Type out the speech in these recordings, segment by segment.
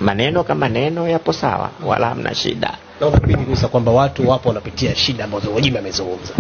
Maneno kama maneno yapo sawa, wala hamna shida. Na unapindi kusa kwamba watu wapo wanapitia shida ambazo Gwajima amezungumza.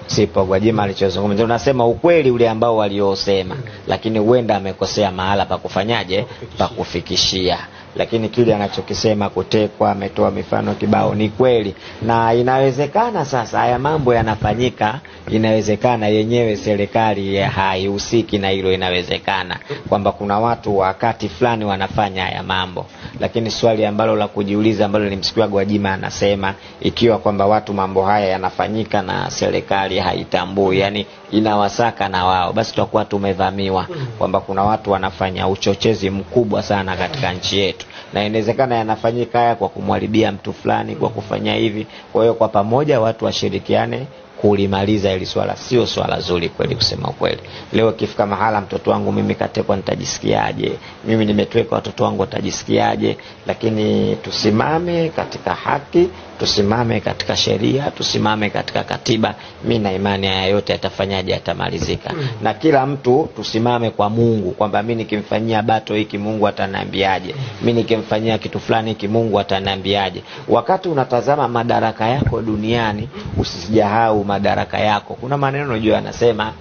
Sipo Gwajima alichozungumza. Unasema ukweli ule ambao waliosema, lakini huenda amekosea mahala pa kufanyaje, pa kufikishia. Lakini kile anachokisema kutekwa, ametoa mifano kibao, ni kweli. Na inawezekana sasa haya mambo yanafanyika, inawezekana yenyewe serikali haihusiki na hilo, inawezekana kwamba kuna watu wakati fulani wanafanya haya mambo. Lakini swali ambalo la kujiuliza ambalo nilimsikia Gwajima anasema, ikiwa kwamba watu mambo haya yanafanyika na serikali haitambui, yani inawasaka na wao, basi tutakuwa tumevamiwa, kwamba kuna watu wanafanya uchochezi mkubwa sana katika nchi yetu, na inawezekana yanafanyika haya kwa kumharibia mtu fulani, kwa kufanya hivi. Kwa hiyo kwa pamoja watu washirikiane kulimaliza hili swala. Sio swala zuri kweli, kusema kweli. Leo kifika mahala mtoto wangu mimi katekwa, nitajisikiaje? Mimi nimetweka, watoto wangu watajisikiaje? Lakini tusimame katika haki, tusimame katika sheria, tusimame katika katiba. Mimi na imani haya yote yatafanyaje, yatamalizika. Na kila mtu tusimame kwa Mungu, kwamba mimi nikimfanyia bato hiki Mungu ataniambiaje? Mimi nikimfanyia kitu fulani hiki Mungu ataniambiaje? Wakati unatazama madaraka yako duniani, usisijahau madaraka yako. Kuna maneno unajua anasema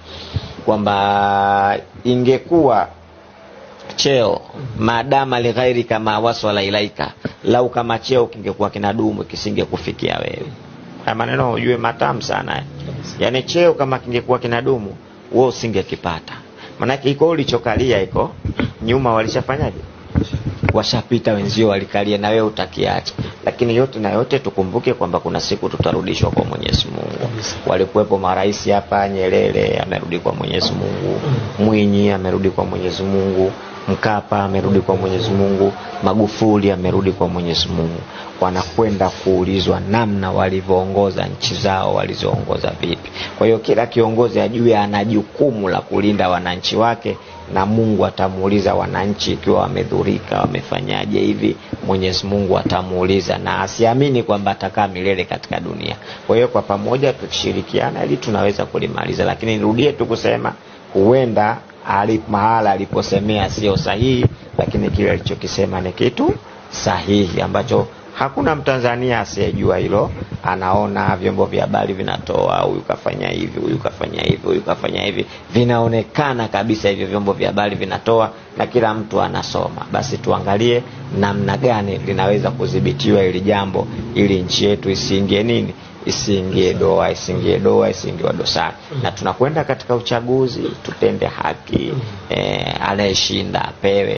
kwamba ingekuwa cheo madama lighairi kama waswala ilaika, lau kama cheo kingekuwa kinadumu kisingekufikia wewe. Haya maneno ujue matamu sana. Yani cheo kama kingekuwa kinadumu, wewe usingekipata. Maana iko ulichokalia iko nyuma walishafanyaje? Washapita wenzio walikalia, na wewe utakiacha. Lakini yote na yote tukumbuke kwamba kuna siku tutarudishwa kwa Mwenyezi Mungu. Walikuwepo marais hapa, Nyerere amerudi kwa Mwenyezi Mungu, Mwinyi amerudi kwa Mwenyezi Mungu, Mkapa amerudi kwa Mwenyezi Mungu, Magufuli amerudi kwa Mwenyezi Mungu. Wanakwenda kuulizwa namna walivyoongoza nchi zao, walizoongoza vipi. Kwa hiyo kila kiongozi ajue ana jukumu la kulinda wananchi wake, na Mungu atamuuliza wananchi ikiwa wamedhurika, wamefanyaje hivi. Mwenyezi Mungu atamuuliza, na asiamini kwamba atakaa milele katika dunia. Kwa hiyo kwa pamoja tukishirikiana ili tunaweza kulimaliza. Lakini nirudie tu kusema, huenda mahala aliposemea sio sahihi, lakini kile alichokisema ni kitu sahihi ambacho hakuna Mtanzania asiyejua hilo. Anaona vyombo vya habari vinatoa, huyu kafanya hivi, huyu kafanya hivi, huyu kafanya hivi. Vinaonekana kabisa hivyo vyombo vya habari vinatoa, na kila mtu anasoma. Basi tuangalie namna gani linaweza kudhibitiwa hili jambo, ili nchi yetu isiingie nini? Isiingie doa, dosari. Na tunakwenda katika uchaguzi, tutende haki, anayeshinda apewe.